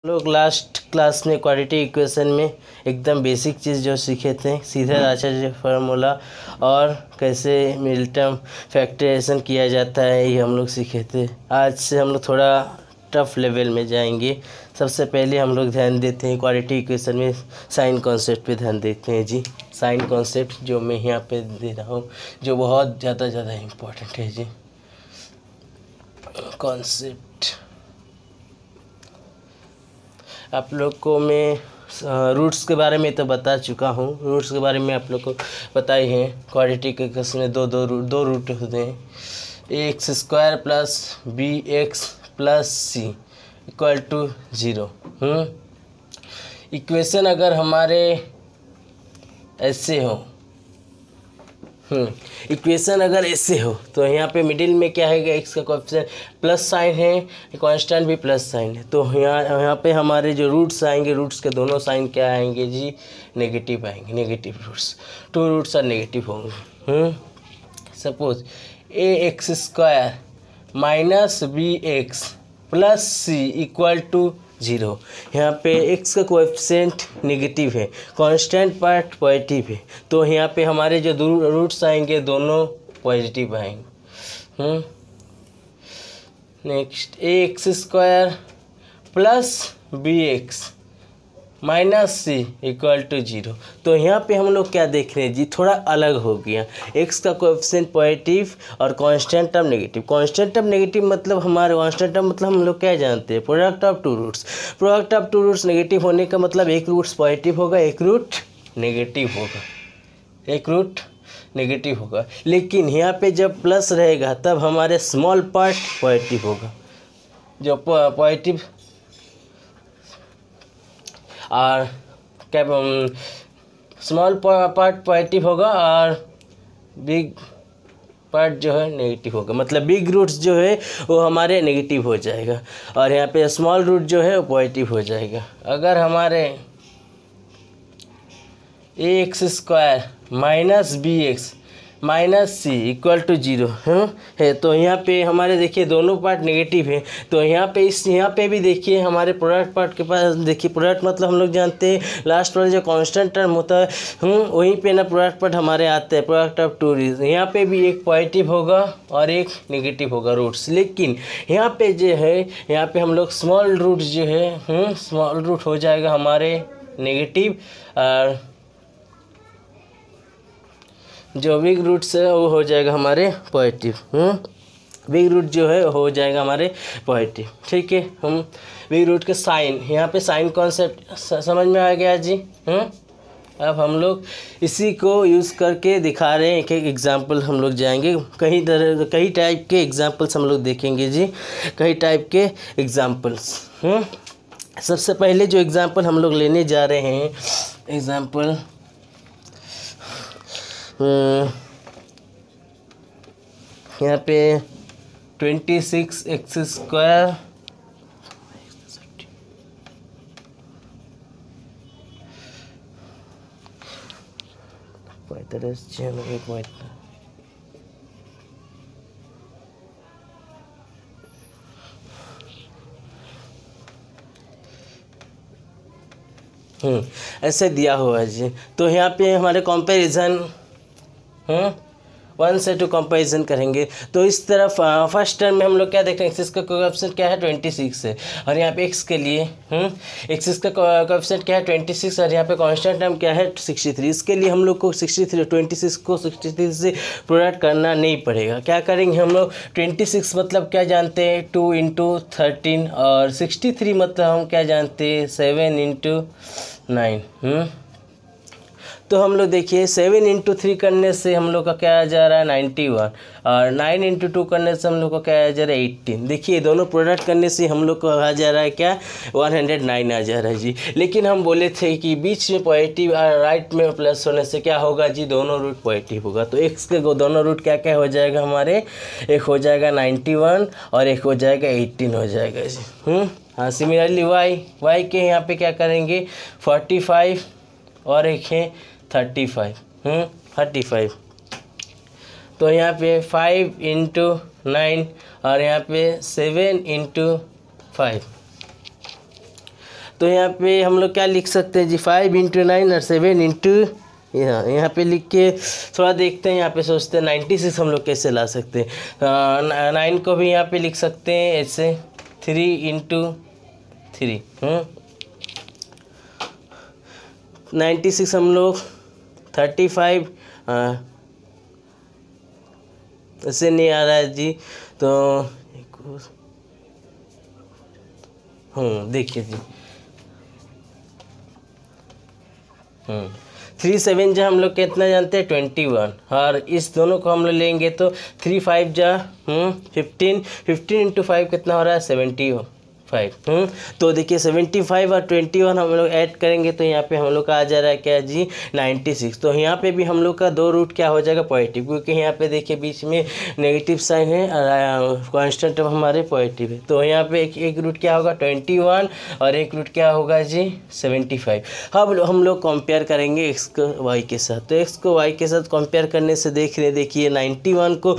लोग last class में quadratic equation में एकदम बेसिक चीज़ जो सीखे थे, सीधे आचार्य फार्मूला और कैसे मिडिल टर्म फैक्टराइजेशन किया जाता है, ये हम लोग सीखे थे। आज से हम लोग थोड़ा टफ लेवल में जाएंगे। सबसे पहले हम लोग ध्यान देते हैं क्वाड्रेटिक इक्वेशन में साइन कॉन्सेप्ट पे ध्यान देते हैं जी। साइन कॉन्सेप्ट जो मैं यहाँ पे दे रहा हूँ, जो बहुत ज़्यादा इम्पोर्टेंट है जी। कॉन्सेप्ट आप लोग को मैं रूट्स के बारे में तो बता चुका हूँ। रूट्स के बारे में आप लोग को पता ही है। क्वाड्रेटिक इक्वेशन में दो रूट होते हैं, x square plus b x plus c equal to 0। Equation अगर हमारे ऐसे हो, इक्वेशन अगर ऐसे हो तो यहाँ पे मिडिल में क्या है, एक्स का कोएफिशिएंट प्लस साइन है, कांस्टेंट भी प्लस साइन है। तो यहाँ पे हमारे जो रूट्स आएंगे, रूट्स के दोनों साइन क्या आएंगे जी, नेगेटिव आएंगे। Negative roots, two roots are negative होंगे। Suppose a x square minus b x plus c equal to 0। यहाँ पे x का कोएफिशिएंट नेगेटिव है, कांस्टेंट पार्ट पॉजिटिव है, तो यहाँ पे हमारे जो रूट्स आएंगे दोनों पॉजिटिव आएंगे। Next a x square plus b x minus c equal to 0। तो यहाँ पे हम लोग क्या देख रहे हैं जी, थोड़ा अलग हो गया। x का कोएफिशिएंट पॉजिटिव और constant term negative. Constant term negative मतलब हमारे कांस्टेंट टर्म मतलब हम लोग क्या जानते हैं, product of two roots. Product of two roots negative होने का मतलब एक रूट्स पॉजिटिव होगा, एक रूट नेगेटिव होगा, एक रूट नेगेटिव होगा। लेकिन यहाँ पे जब प्लस रहेगा तब हमारे स्मॉल पार्ट पॉजिटिव होगा, जो पॉजिटिव और क्या स्मॉल पार्ट पॉजिटिव होगा और बिग पार्ट जो है नेगेटिव होगा। मतलब बिग रूट्स जो है वो हमारे नेगेटिव हो जाएगा और यहाँ पे स्मॉल रूट जो है वो पॉजिटिव हो जाएगा। अगर हमारे a x square minus b x minus c equal to 0 है, तो यहाँ पे हमारे देखिए दोनों पार्ट नेगेटिव है। तो यहाँ पे भी देखिए हमारे प्रोडक्ट पार्ट के पास देखिए, प्रोडक्ट मतलब हम लोग जानते हैं लास्ट वाला जो कांस्टेंट टर्म होता है वहीं पे ना प्रोडक्ट पार्ट हमारे आते हैं, प्रोडक्ट ऑफ टू रूट्स। यहाँ पे भी एक पॉजिटिव होगा और एक नेगेटिव होगा रूट्स। लेकिन यहाँ पे जो है, यहाँ पे हम लोग स्मॉल रूट जो है स्मॉल रूट हो जाएगा हमारे नेगेटिव और जो बिग रूट्स है वो हो जाएगा हमारे पॉजिटिव। बिग रूट जो है हो जाएगा हमारे पॉजिटिव। ठीक है, हम बिग रूट के साइन, यहाँ पे साइन कॉन्सेप्ट समझ में आ गया जी। अब हम लोग इसी को यूज़ करके दिखा रहे हैं। एक एक एग्जाम्पल हम लोग जाएंगे, कई टाइप के एग्जाम्पल्स हम लोग देखेंगे जी, कई टाइप के एग्जाम्पल्स। सबसे पहले जो एग्जाम्पल हम लोग लेने जा रहे हैं, एग्जाम्पल यहाँ पे 26 एक्स स्क्वायर ऐसे दिया हुआ है जी। तो यहाँ पे हमारे कंपैरिजन 1 से 2 कंपेरिजन करेंगे। तो इस तरफ फर्स्ट टर्म में हम लोग क्या देख रहे हैं, एक्स का कोएफिशिएंट क्या है 26 है, और यहाँ पे एक्स के लिए एक्स का कोएफिशिएंट क्या है 26 और यहाँ पे कांस्टेंट टर्म क्या है 63। इसके लिए हम लोग को 26 को 63 से प्रोडक्ट करना नहीं पड़ेगा। क्या करेंगे हम लोग, 26 मतलब क्या जानते हैं 2 × 13 और 63 मतलब हम क्या जानते हैं 7 × 9। तो हम लोग देखिए 7 × 3 करने से हम लोग का क्या आ जा रहा है 91 और 9 × 2 करने से हम लोग का क्या आ जा रहा है 18। देखिए दोनों प्रोडक्ट करने से हम लोग को आ जा रहा है क्या 109 आ जा रहा है जी। लेकिन हम बोले थे कि बीच में पॉजिटिव और राइट में प्लस होने से क्या होगा जी, दोनों रूट पॉजिटिव होगा। तो एक्स के दोनों रूट क्या क्या हो जाएगा हमारे, एक हो जाएगा 91 और एक हो जाएगा 18 हो जाएगा जी। हाँ, सिमिलरली वाई के यहाँ पे क्या करेंगे 45 और एक है 35। तो यहाँ पे 5 × 9 और यहाँ पे 7 × 5। तो यहाँ पे हम लोग क्या लिख सकते हैं जी, 5 × 9 और 7 × यहाँ पे लिख के थोड़ा देखते हैं, यहाँ पे सोचते हैं 96 हम लोग कैसे ला सकते हैं। 9 को भी यहाँ पे लिख सकते हैं ऐसे 3 × 3 96 हम लोग 35 ऐसे नहीं आ रहा है जी, तो देखिए जी 3 7 जा हम लोग कितना जानते हैं 21, और इस दोनों को हम लोग लेंगे तो 3 5 जा 15 × 5 कितना हो रहा है 75। तो देखिए 75 और 21 हम लोग ऐड करेंगे तो यहाँ पे हम लोग का आ जा रहा है क्या जी 96। तो यहाँ पे भी हम लोग का 2 रूट क्या हो जाएगा पॉजिटिव, क्योंकि यहाँ पे देखिए बीच में नेगेटिव साइन है और कांस्टेंट हमारे पॉजिटिव है। तो यहाँ पे एक रूट क्या होगा 21 और एक रूट क्या होगा जी 75। अब हम लोग कंपेयर करेंगे एक्स को वाई के साथ। तो एक्स को वाई के साथ कंपेयर करने से देखिए 91 को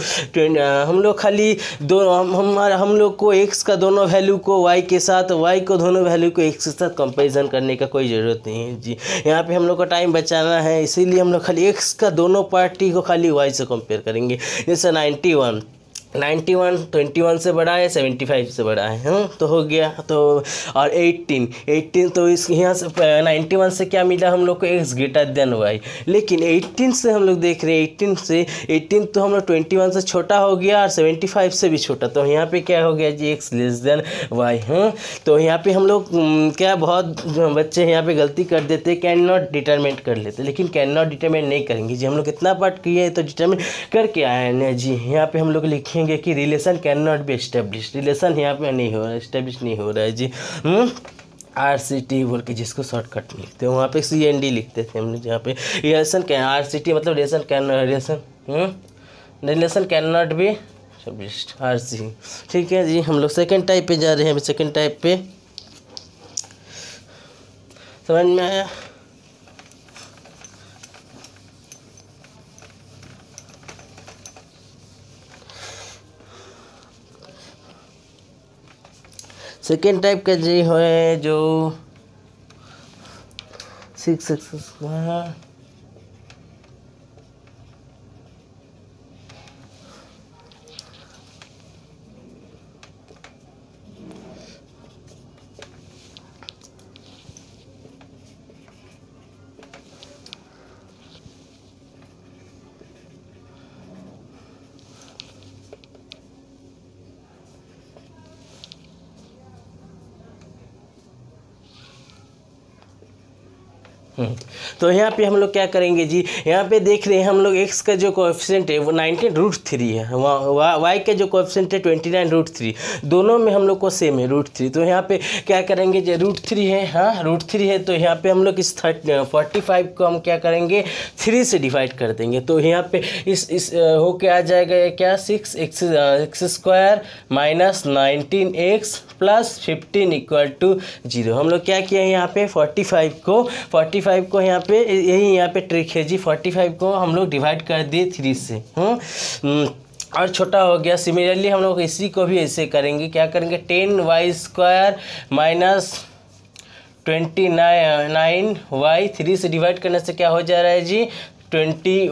हम लोग खाली हम लोग को एक्स का दोनों वैल्यू को वाई के साथ, वाई को दोनों वैल्यू को एक्स के साथ कंपैरिजन करने का कोई ज़रूरत नहीं है जी। यहाँ पे हम लोग को टाइम बचाना है, इसीलिए हम लोग खाली एक्स का दोनों पार्टी को खाली वाई से कंपेयर करेंगे। जैसे 91 21 से बड़ा है 75 से बड़ा है तो हो गया। तो और 18 तो इस यहाँ से 91 से क्या मिला हम लोग को x ग्रेटर देन y, लेकिन 18 से हम लोग देख रहे हैं 18 तो हम लोग 21 से छोटा हो गया और 75 से भी छोटा। तो यहाँ पे क्या हो गया जी x लेस देन y। तो यहाँ पे हम लोग क्या बहुत बच्चे यहाँ पे गलती कर देते, कैन नॉट डिटरमिनेट कर लेते, लेकिन कैन नॉट डिटरमिनेट नहीं करेंगे जी। हम लोग कितना पार्ट किए तो डिटरमिनेट करके आए हैं जी। यहाँ पे हम लोग लिखेंगे कि relation can not be establish, relation यहाँ पे नहीं हो रहा है, एस्टेब्लिश नहीं हो रहा है जी। RCT बोल के जिसको शॉर्टकट में लिखते हैं, वहाँ पे CND लिखते थे हम लोग। जहाँ पे रिलेशन कैन RCT मतलब relation can not be established RC। ठीक है जी, हम लोग सेकेंड टाइप पे जा रहे हैं। अभी सेकेंड टाइप पे समझ में आया? सेकेंड टाइप का जी है जो 6 तो यहाँ पे हम लोग क्या करेंगे जी, यहाँ पे देख रहे हैं हम लोग x का जो कोएफिशिएंट है वो 19√3 है, y का जो कोएफिशिएंट है 29√3, दोनों में हम लोग को सेम है √3। तो यहाँ पे क्या करेंगे जी √3 है, हाँ √3 है, तो यहाँ पे हम लोग इस 45 को हम क्या करेंगे 3 से डिवाइड कर देंगे। तो यहाँ पे इस हो के आ जाएगा क्या 6x² माइनस 19x प्लस 15 = 0। हम लोग क्या किया है यहाँ पे 45 को यहाँ पे यही यहाँ पे ट्रिक है जी, 45 को हम लोग डिवाइड कर दिए 3 से और छोटा हो गया। सिमिलरली हम लोग इसी को भी ऐसे करेंगे, क्या करेंगे 10y² माइनस 29y 3 से डिवाइड करने से क्या हो जा रहा है जी 21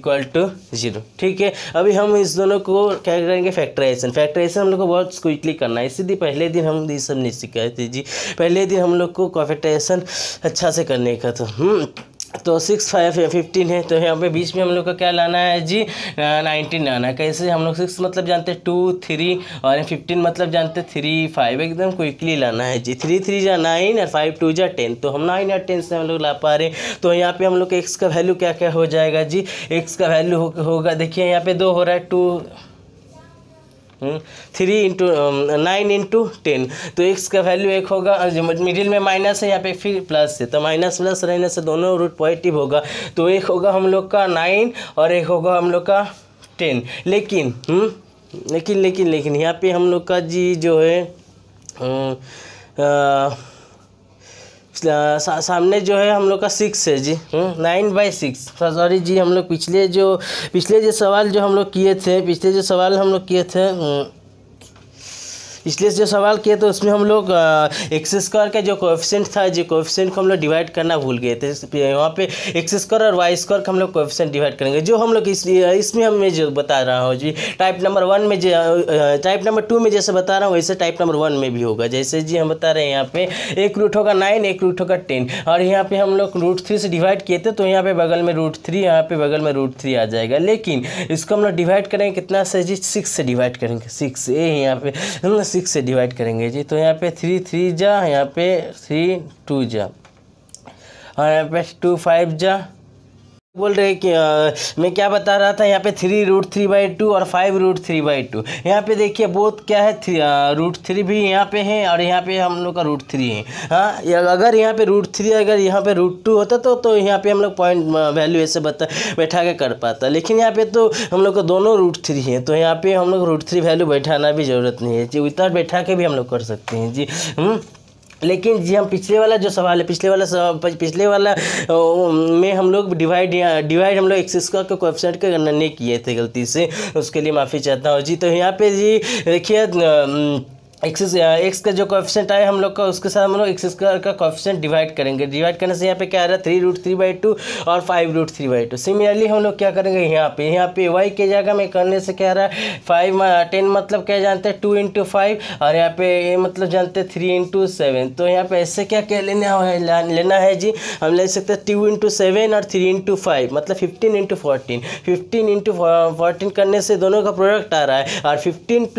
= 0। ठीक है, अभी हम इस दोनों को क्या करेंगे फैक्टराइजेशन हम लोग को बहुत क्विकली करना है, इसीलिए पहले दिन हम ये सब नहीं सिखाए थे जी। पहले दिन हम लोग को फैक्टराइजेशन अच्छा से करने का था। तो 6 5 15 है, तो यहाँ पे बीच में हम लोग को क्या लाना है जी 19 लाना है। कैसे हम लोग 6 मतलब जानते हैं 2 3 और 15 मतलब जानते हैं 3 5, एकदम क्विकली लाना है जी। 3 3 जा 9 और 5 2 जा 10, तो हम 9 और 10 से हम लोग ला पा रहे हैं। तो यहाँ पे हम लोग एक्स का वैल्यू क्या क्या हो जाएगा जी, एक्स का वैल्यू होगा देखिए यहाँ पे 2 हो रहा है 9 × 10, तो x का वैल्यू 1 होगा, मिडिल में माइनस है यहाँ पे फिर प्लस है, तो माइनस प्लस रहने से दोनों रूट पॉजिटिव होगा। तो एक होगा हम लोग का 9 और एक होगा हम लोग का 10। लेकिन यहाँ पे हम लोग का जी जो है सामने जो है हम लोग का 6 है जी 9/6। सॉरी जी, हम लोग पिछले जो सवाल जो हम लोग किए थे इसलिए जो सवाल किए तो उसमें हम लोग एक्स स्क्वायर का जो कोएफिशिएंट था जी, कोएफिशिएंट को हम लोग डिवाइड करना भूल गए थे। वहाँ पे एक्स स्क्वायर और वाई स्क्वायर का हम लोग कोएफिशिएंट डिवाइड करेंगे, जो हम लोग इसमें हम मैं जो बता रहा हूँ जी, टाइप नंबर 1 में टाइप नंबर 2 में जैसे बता रहा हूँ वैसे टाइप नंबर 1 में भी होगा। जैसे जी हम बता रहे हैं यहाँ पे एक रूट होगा 9, एक रूट होगा 10, और यहाँ पे हम लोग √3 से डिवाइड किए थे तो यहाँ पे बगल में √3, यहाँ पे बगल में √3 आ जाएगा। लेकिन इसको हम लोग डिवाइड करेंगे कितना से जी, 6 से डिवाइड करेंगे, 6 यहाँ पे हम 6 से डिवाइड करेंगे जी। तो यहाँ पे 3 3 जा, यहाँ पे 3 2 जा, और यहाँ पे 2 5 जा। बोल रहे कि मैं क्या बता रहा था, यहाँ पे 3√3/2 और 5√3/2। यहाँ पे देखिए बोथ क्या है, √3 भी यहाँ पे है और यहाँ पे हम लोग का √3 है। हाँ, अगर यहाँ पे √3 अगर यहाँ पे √2 होता तो यहाँ पे हम लोग पॉइंट वैल्यू ऐसे बैठा के कर पाता, लेकिन यहाँ पे तो हम लोग का दोनों √3 है, तो यहाँ पे हम लोग √3 वैल्यू बैठाना भी ज़रूरत नहीं है जी, विदाउट बैठा के भी हम लोग कर सकते हैं जी। लेकिन जी हम पिछले वाला जो सवाल है, पिछले वाला में हम लोग डिवाइड हम लोग एक्स स्क्वायर के कोएफिशिएंट के गणना नहीं किए थे गलती से, उसके लिए माफ़ी चाहता हूँ जी। तो यहाँ पे जी देखिए एक्स का जो कोएफिशिएंट आया हम लोग का, उसके साथ हम लोग एक्स स्क्वायर का कोएफिशिएंट डिवाइड करेंगे। डिवाइड करने से यहाँ पे क्या आ रहा है, 3√3/2 और 5√3/2। सिमिलरली हम लोग क्या करेंगे, यहाँ पे y के जगह में करने से क्या आ रहा है, 10 मतलब क्या जानते हैं, 2 × 5, और यहाँ पे ये मतलब जानते हैं 3 × 7। तो यहाँ पे ऐसे क्या लेना है जी, हम ले सकते हैं 2 × 7 और 3 × 5 मतलब 15 × 14। 15 × 14 करने से दोनों का प्रोडक्ट आ रहा है, और 15 +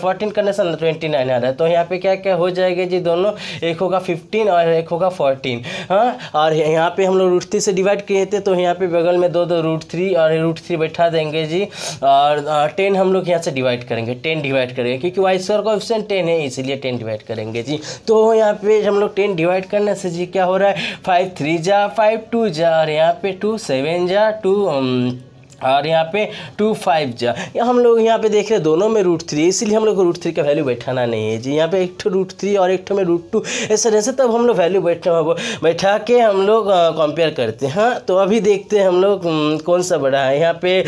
14 करने से 29 आ रहा है। तो यहाँ पे क्या क्या हो जाएगा जी, दोनों एक होगा 15 और एक होगा 14। हाँ, और यहाँ पे हम लोग √3 से डिवाइड किए थे, तो यहाँ पे बगल में दो √3 और √3 बैठा देंगे जी, और 10 हम लोग यहाँ से डिवाइड करेंगे, 10 डिवाइड करेंगे क्योंकि वाई स्क्वायर कोएफिशिएंट 10 है, इसीलिए 10 डिवाइड करेंगे जी। तो यहाँ पे हम लोग 10 डिवाइड करने से जी क्या हो रहा है, 5 3 जा, 5 2 जा, और यहाँ पे 2 7 जा, 2 और यहाँ पे 2 5 जा। हम लोग यहाँ पे देख रहे हैं दोनों में √3, इसीलिए हम लोग को √3 का वैल्यू बैठाना नहीं है जी। यहाँ पे एक ठो √3 और एक ठो में √2 ऐसे रहते, तब हम लोग वैल्यू बैठा के हम लोग कंपेयर करते हैं। हाँ, तो अभी देखते हैं हम लोग कौन सा बड़ा है। यहाँ पे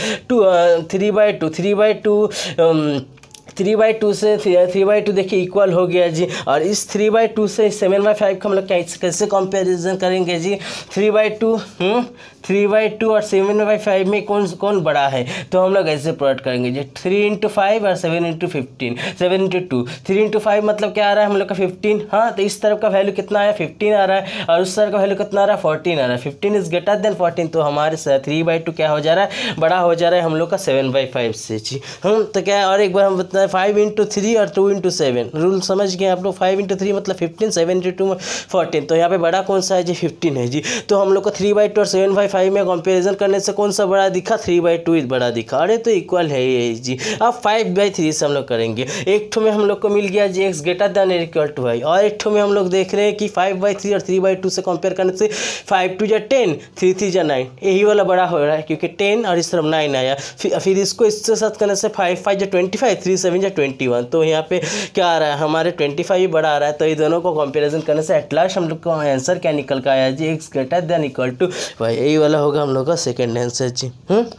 3/2 से 3/2 देखिए इक्वल हो गया जी, और इस 3/2 से 7/5 को हम लोग कैसे कंपैरिजन करेंगे जी। 3/2 और 7/5 में कौन बड़ा है, तो हम लोग ऐसे प्रोडक्ट करेंगे जी, 3 × 5 और 7 × 15, 7 × 2। 3 × 5 मतलब क्या आ रहा है हम लोग का 15। हाँ, तो इस तरफ का वैल्यू कितना आया, 15 आ रहा है, और उस तरफ का वैल्यू कितना आ रहा है, 14 आ रहा है। 15 इज ग्रेटर देन 14, तो हमारे 3/2 क्या हो जा रहा है, बड़ा हो जा रहा है हम लोग का 7/5 से जी। तो क्या है, और एक बार हम बताएं, 5 × 3 और 2 × 7 रूल समझ गए आप लोग। 5 × 3 मतलब 15, 7 × 2 14, तो यहाँ पे बड़ा कौन सा है जी, 15 है जी। तो हम लोग को 3/2 और 7/5 में कंपैरिजन करने से कौन सा बड़ा दिखा, 3/2 बड़ा दिखा। अरे तो इक्वल है ये जी। अब 5/3 से हम लोग करेंगे। एक ठो में हम लोग को मिल गया जी x ग्रेटर देन और इक्वल टू y, और एक ठो में हम लोग देख रहे हैं कि 5/3 और 3/2 से कंपेयर करने से 5 2 जा 10, 3 3 जा 9, यही वाला बड़ा हो रहा है क्योंकि 10 और इस तरफ 9 आया। फिर इसको इससे साथ करने से 5 5 जा 25, 3 7 जा 21, तो यहाँ पे क्या आ रहा है, हमारे 25 ही बड़ा आ रहा है। तो ये दोनों को कंपैरिजन करने से एट लास्ट हम लोग को आंसर क्या निकल का आया जी, x greater than equal to y, यही वाला होगा हम लोग का सेकंड आंसर जी।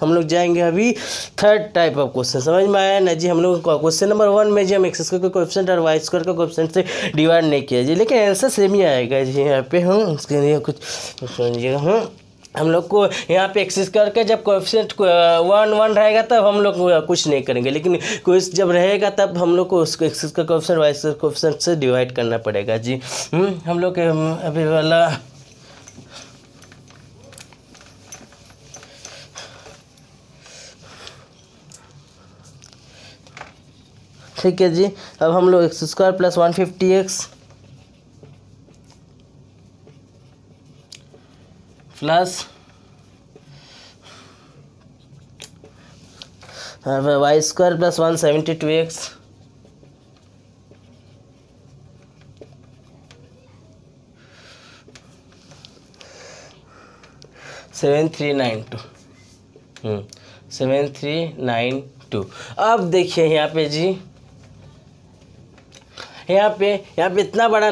हम लोग जाएंगे अभी थर्ड टाइप ऑफ क्वेश्चन, समझ में आया ना जी। हम लोग क्वेश्चन नंबर 1 में जी हम एक्स स्क्वायर का कोएफिशिएंट और वाई स्क्वायर का कोएफिशिएंट से डिवाइड नहीं किया जी, लेकिन आंसर सेम ही आएगा जी। यहाँ पे उसके लिए कुछ समझिएगा। हम लोग को यहाँ पे एक्स स्क्वायर का जब कोएफिशिएंट 1 1 रहेगा तब हम लोग कुछ नहीं करेंगे, लेकिन कुछ जब रहेगा तब हम लोग को उसको एक्स का कोएफिशिएंट वाई स्क्वायर कोएफिशिएंट से डिवाइड करना पड़ेगा जी। हम लोग के अभी वाला ठीक है जी। अब हम लोग x square plus 150x plus y square plus 172x seven 7392। अब देखिए यहाँ पे जी, यहाँ पे इतना बड़ा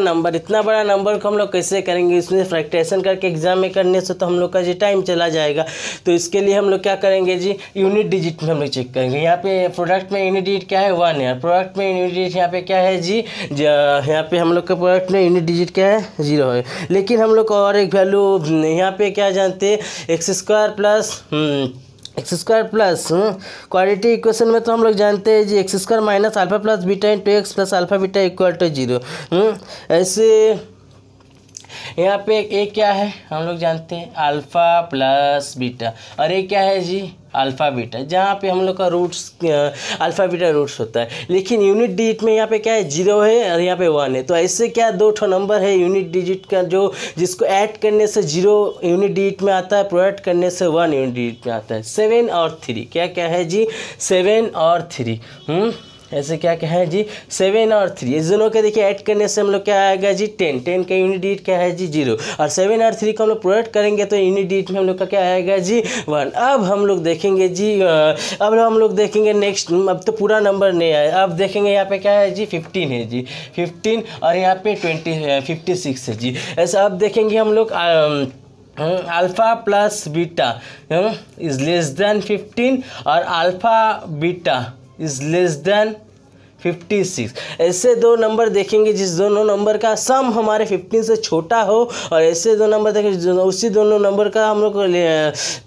नंबर को हम लोग कैसे करेंगे, इसमें फ्रैक्टेशन करके एग्जाम में करने से तो हम लोग का जी टाइम चला जाएगा। तो इसके लिए हम लोग क्या करेंगे जी, यूनिट डिजिट में हम लोग चेक करेंगे। यहाँ पे प्रोडक्ट में यूनिट डिजिट क्या है 1 है, प्रोडक्ट में यूनिट डिजिट यहाँ पे क्या है जी, यहाँ पे हम लोग का प्रोडक्ट में यूनिट डिजिट क्या है 0 है। लेकिन हम लोग को और एक वैल्यू यहाँ पे क्या जानते हैं, x square plus quadratic equation में तो हम लोग जानते हैं जी x square minus alpha plus beta into x plus alpha beta equal to 0। ऐसे यहाँ पे एक क्या है हम लोग जानते हैं अल्फ़ा प्लस बीटा, और एक क्या है जी अल्फ़ा बीटा, जहाँ पे हम लोग का रूट्स अल्फ़ा बीटा रूट्स होता है। लेकिन यूनिट डिजिट में यहाँ पे क्या है 0 है और यहाँ पे 1 है। तो ऐसे क्या दो ठो नंबर है यूनिट डिजिट का जो जिसको ऐड करने से 0 यूनिट डिजिट में आता है, प्रोडक्ट करने से 1 यूनिट डिजिट में आता है। 7 और 3 क्या क्या है जी 7 और 3 ऐसे क्या क्या है जी 7 और 3, इस दोनों के देखिए ऐड करने से हम लोग क्या आएगा जी 10 का यूनिट डिजिट क्या है जी 0, और 7 और 3 को हम लोग प्रोडक्ट करेंगे तो यूनिट डिजिट में हम लोग का क्या आएगा जी 1। अब हम लोग देखेंगे जी नेक्स्ट, अब तो पूरा नंबर नहीं आया, अब देखेंगे यहाँ पे क्या है जी 15 है जी 15, और यहाँ पे 56 है जी। ऐसा अब देखेंगे हम लोग alpha plus beta is less than 15 और alpha beta is less than 56। ऐसे दो नंबर देखेंगे जिस दोनों नंबर का सम हमारे 15 से छोटा हो, और ऐसे दो नंबर देखेंगे उसी दोनों नंबर का हम लोग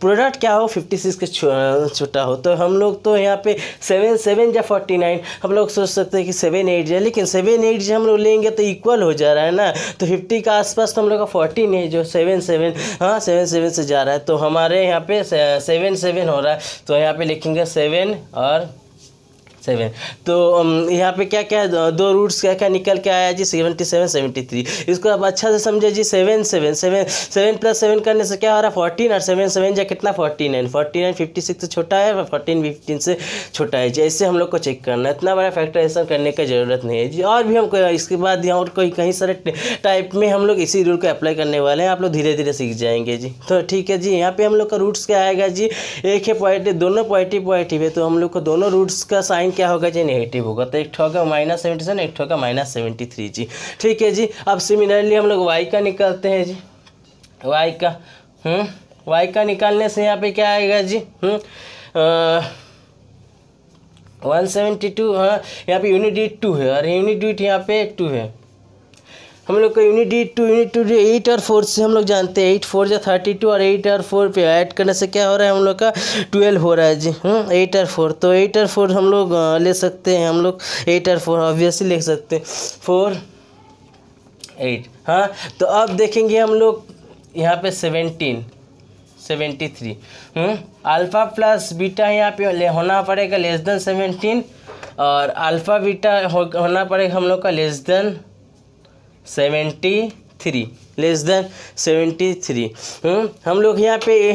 प्रोडक्ट क्या हो 56 के छोटा हो। तो हम लोग तो यहाँ पे 7 या 49 हम लोग सोच सकते हैं कि 7 8 जाए, लेकिन 7 8 हम लोग लेंगे तो इक्वल हो जा रहा है ना। तो 50 का आसपास तो हम लोग का 14 है, जो 7 से जा रहा है, तो हमारे यहाँ पे 7 हो रहा है। तो यहाँ पे लिखेंगे 7 और 7। तो यहाँ पे क्या क्या है दो रूट्स क्या क्या निकल के आया जी 77 73। इसको अब अच्छा से समझे जी 7 प्लस 7 करने से क्या हो रहा है 14, और 7 जा कितना 49 56 से छोटा है, 14 15 से छोटा है जी। ऐसे हम लोग को चेक करना है, इतना बड़ा फैक्टराइजेशन करने की ज़रूरत नहीं है जी। और भी हमको इसके बाद यहाँ और कोई कई सारे टाइप में हम लोग इसी रूल को अप्लाई करने वाले हैं, आप लोग धीरे धीरे सीख जाएंगे जी। तो ठीक है जी, यहाँ पे हम लोग का रूट्स क्या आएगा जी, एक है पॉजिटिव, दोनों पॉजिटिव है, तो हम लोग को दोनों रूट्स का साइन क्या होगा जी नेगेटिव होगा। तो एक होगा -77, एक होगा -73 जी। ठीक है जी। अब सिमिलरली हम लोग y का निकालते हैं जी, y का निकालने से यहाँ पे क्या आएगा जी 172, हाँ यहाँ पे यूनिट डिजिट 2 है और यूनिट डिजिट यहाँ पे 2 है। हम लोग का यूनिट डिजिट 2 8 और 4 से हम लोग जानते हैं 8 4 32, और 8 और 4 पे ऐड करने से क्या हो रहा है हम लोग का 12 हो रहा है जी 8 और 4। तो 8 और 4 हम लोग ले सकते हैं, हम लोग 8 और 4 ऑब्वियसली लिख सकते हैं 4 8। हाँ तो अब देखेंगे हम लोग यहाँ पे 73 अल्फ़ा प्लस बीटा यहाँ पे होना पड़ेगा लेस देन 17, और अल्फ़ा बीटा होना पड़ेगा हम लोग का लेस देन 73 हम लोग यहाँ पे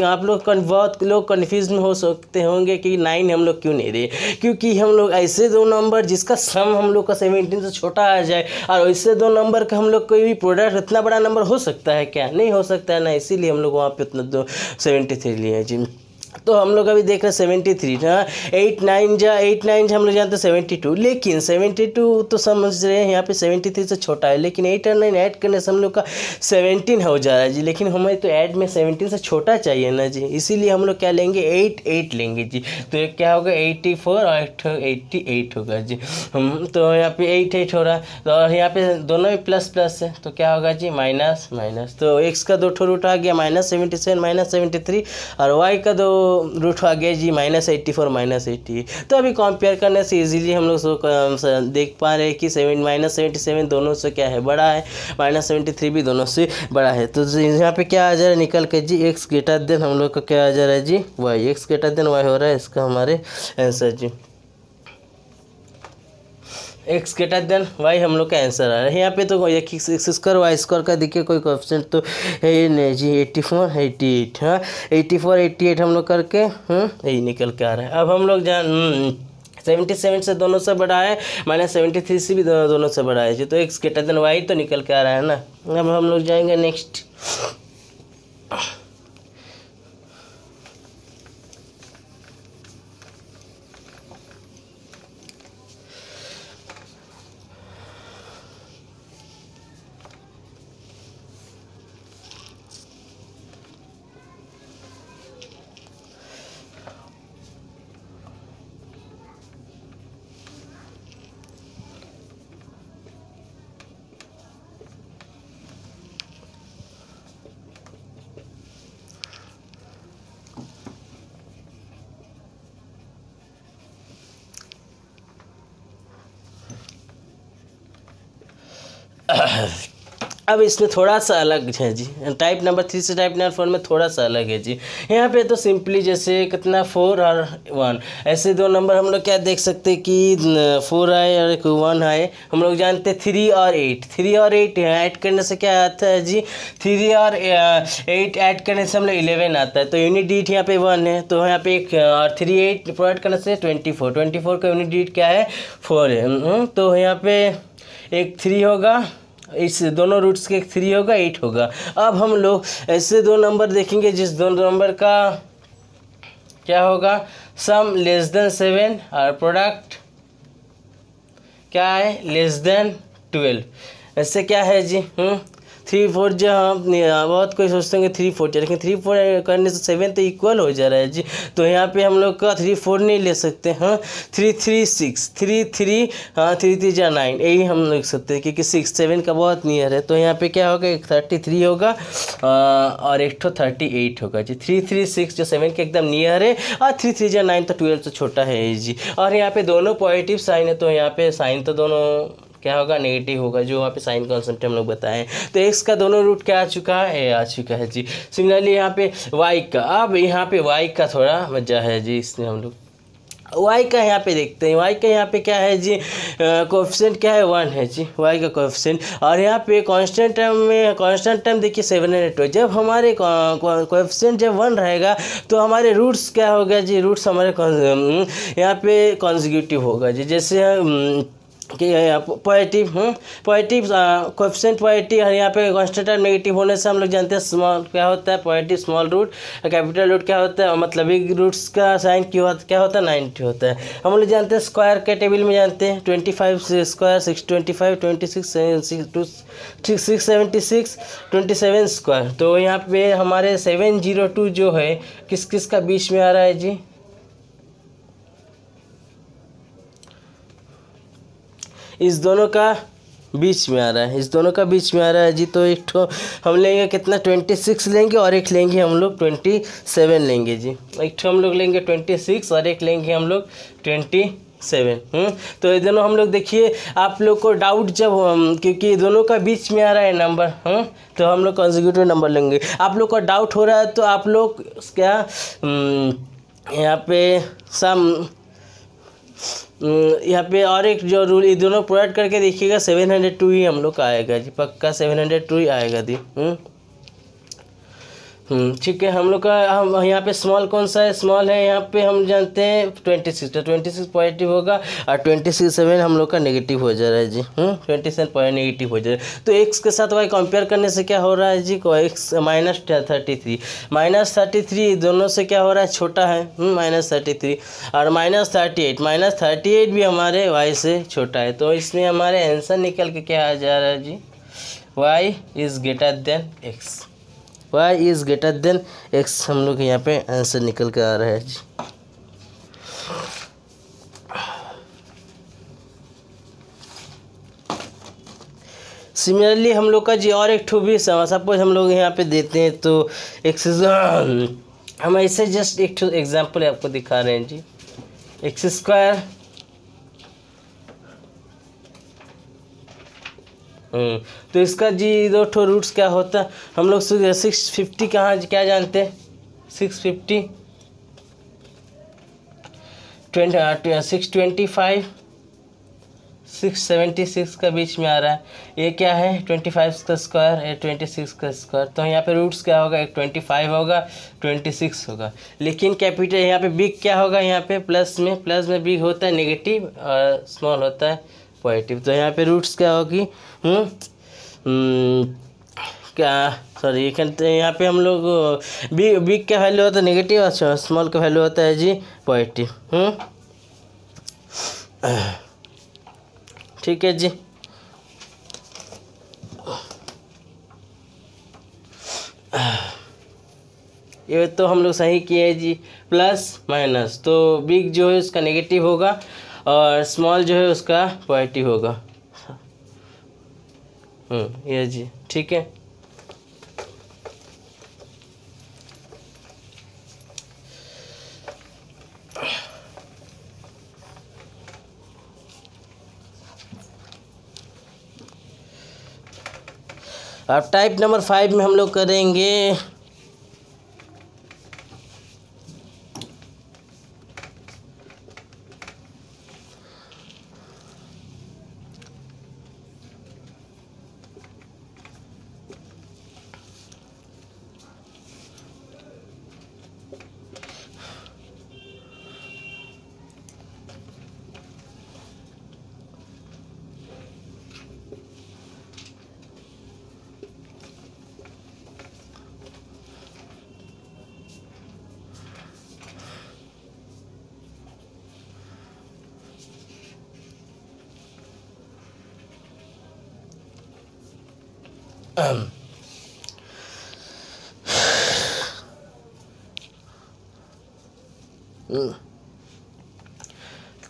आप लोग बहुत लोग कन्फ्यूज हो सकते होंगे कि 9 हम लोग क्यों नहीं रहे, क्योंकि हम लोग ऐसे दो नंबर जिसका सम हम लोग का 17 से छोटा आ जाए, और ऐसे दो नंबर का हम लोग कोई भी प्रोडक्ट इतना बड़ा नंबर हो सकता है क्या, नहीं हो सकता है ना, इसीलिए हम लोग वहाँ पे उतना 73 लिए हैं जी। तो हम लोग अभी देख रहे हैं 73, हाँ 8 9 हम लोग जानते हैं 72, लेकिन 72 तो समझ रहे हैं यहाँ पे 73 से छोटा है, लेकिन 8 और 9 ऐड करने से हम लोग का 17 हो जा रहा है जी। लेकिन हमें तो ऐड में 17 से छोटा चाहिए ना जी, इसीलिए हम लोग क्या लेंगे 8 लेंगे जी। तो ये क्या होगा 84 और 88 होगा जी। तो यहाँ पे 8 हो रहा है, तो और यहाँ पे दोनों में प्लस है, तो क्या होगा जी माइनस। तो x का 2 रूट आ गया -77 -73, और y का 2 रूट आ गया जी -84 -80। तो अभी कंपेयर करने से इजीली हम लोग देख पा रहे हैं कि -77 दोनों से क्या है बड़ा है, -73 भी दोनों से बड़ा है। तो यहाँ पे क्या आ जा रहा है निकल के जी x ग्रेटर देन हम लोग का क्या आ जा रहा है जी y, x greater then y हो रहा है इसका हमारे आंसर जी, x ग्रेटर देन y हम लोग का आंसर आ रहा है। यहाँ पे तो x स्क्वायर y स्क्वायर का देखिए कोई कोएफिशिएंट तो है नहीं जी 84 88, हाँ 84 88 हम लोग करके यही निकल के आ रहा है। अब हम लोग 77 से दोनों से बड़ा है, -73 से भी दोनों से बड़ा है जी, तो x ग्रेटर देन y तो निकल के आ रहा है ना। अब हम लोग जाएंगे नेक्स्ट, अब इसमें थोड़ा सा अलग है जी, टाइप नंबर 3 से टाइप नंबर 4 में थोड़ा सा अलग है जी। यहाँ पे तो सिंपली जैसे कितना 4 और 1 ऐसे दो नंबर हम लोग क्या देख सकते हैं कि 4 आए और एक 1 आए। हम लोग जानते हैं 3 और 8, 3 और 8 ऐड करने से क्या आता है जी, 3 और 8 ऐड करने से हम लोग 11 आता है। तो यूनिट डिजिट यहाँ पे 1 है, तो यहाँ पे एक और 3 8 प्रोवाइड करने से 24, 24 का यूनिट डिजिट क्या है 4 है। तो यहाँ पे एक 3 होगा, इस दोनों रूट्स के 3 होगा 8 होगा। अब हम लोग ऐसे दो नंबर देखेंगे जिस दो नंबर का क्या होगा सम लेस देन 7 और प्रोडक्ट क्या है लेस देन 12। ऐसे क्या है जी 3 4 जो हम बहुत कोई सोचते हैं 3 4, लेकिन 3 4 करने से 7 तो इक्वल हो जा रहा है जी। तो यहाँ पे हम लोग का 3 4 नहीं ले सकते, 3 3 6 3 3 3 3 जा 9 यही हम लिख सकते हैं क्योंकि 6 7 का बहुत नियर है। तो यहाँ पे क्या होगा एक 33 होगा और एक 38 होगा जी। 3 3 6 जो 7 के एकदम नियर है और 3 3 जा 9 तो 12 से छोटा है जी। और यहाँ पे दोनों पॉजिटिव साइन है, तो यहाँ पे साइन तो दोनों क्या होगा नेगेटिव होगा, जो वहाँ पे साइन कॉन्सेप्ट हम लोग बताएं। तो एक्स का दोनों रूट क्या आ चुका है ए आ चुका है जी। सिमिलरली यहाँ पे वाई का, अब यहाँ पे वाई का थोड़ा मजा है जी, इसमें हम लोग वाई का यहाँ पे देखते हैं। वाई का यहाँ पे क्या है जी कोएफिशिएंट क्या है 1 है जी वाई का कोएफिशिएंट। और यहाँ पे कांस्टेंट टर्म में कांस्टेंट टर्म देखिए 7 जब हमारे कोएफिशिएंट जब 1 रहेगा तो हमारे रूट्स क्या होगा जी, रूट्स हमारे यहाँ पे कॉन्जिक्यूटिव होगा जी। जैसे कि पॉजिटिव पॉजिटिव कोएफिशिएंट पॉजिटिव और यहाँ पे कांस्टेंट टर्म नेगेटिव होने से हम लोग जानते हैं स्मॉल क्या होता है positive small root, capital root क्या होता है मतलब बिग रूट्स का साइन क्या होता है 90 होता है। हम लोग जानते हैं स्क्वायर के टेबल में जानते हैं 25 स्क्वायर 625 26 676 27 स्क्वायर। तो यहाँ पे हमारे 702 जो है किस किस का बीच में आ रहा है जी, इस दोनों का बीच में आ रहा है, इस दोनों का बीच में आ रहा है जी। तो एक ठो हम लेंगे कितना 26 लेंगे और एक लेंगे हम लोग 27 लेंगे जी। एक ठो हम लोग लेंगे 26 और एक लेंगे हम लोग 27। तो ये दोनों हम लोग देखिए आप लोग को डाउट जब क्योंकि दोनों का बीच में आ रहा है नंबर तो हम लोग कॉन्जिक्यूटिव नंबर लेंगे। आप लोग का डाउट हो रहा है तो आप लोग क्या यहाँ पे सम यहाँ पे और एक जो रूल ये दोनों प्रोवाइड करके देखिएगा 702 ही हम लोग का आएगा जी, पक्का 702 ही आएगा जी। ठीक है। हम लोग का हम यहाँ पे स्मॉल कौन सा है, स्मॉल है यहाँ पे हम जानते हैं 26, तो 26 पॉजिटिव होगा और 27 हम लोग का नेगेटिव हो जा रहा है जी। 27 नेगेटिव हो जा रहा है। तो एक्स के साथ वाई कंपेयर करने से क्या हो रहा है जी, एक्स -33 दोनों से क्या हो रहा है छोटा है -33 और -38 भी हमारे वाई से छोटा है। तो इसमें हमारे आंसर निकल के क्या आ जा रहा है जी, y is greater than x, y is greater than x हम लोग यहाँ पे आंसर निकल के आ रहा है जी। सिमिलरली हम लोग का जी और एक ठो भी सपोज हम लोग यहाँ पे देते हैं तो एक्स हम ऐसे जस्ट एक ठो एग्जाम्पल आपको दिखा रहे हैं जी। एक्स स्क्वायर तो इसका जी दो ठो रूट्स क्या होता है हम लोग 650 कहाँ क्या जानते हैं 650 625 676 का बीच में आ रहा है। ये क्या है 25 का स्क्वायर है 26 का स्क्वायर। तो यहाँ पे रूट्स क्या होगा एक 25 होगा 26 होगा। लेकिन कैपिटल यहाँ पे बिग क्या होगा, यहाँ पे प्लस में बिग होता है नेगेटिव और स्मॉल होता है पॉजिटिव। तो यहाँ पे रूट्स क्या होगी क्या सॉरी यहाँ पे हम लोग बिग का वैल्यू होता है नेगेटिव और स्मॉल का वैल्यू होता है जी पॉजिटिव। ठीक है जी। ये तो हम लोग सही किए जी, प्लस माइनस तो बिग जो है उसका नेगेटिव होगा और स्मॉल जो है उसका पॉजिटिव होगा। ये जी ठीक है। अब टाइप नंबर 5 में हम लोग करेंगे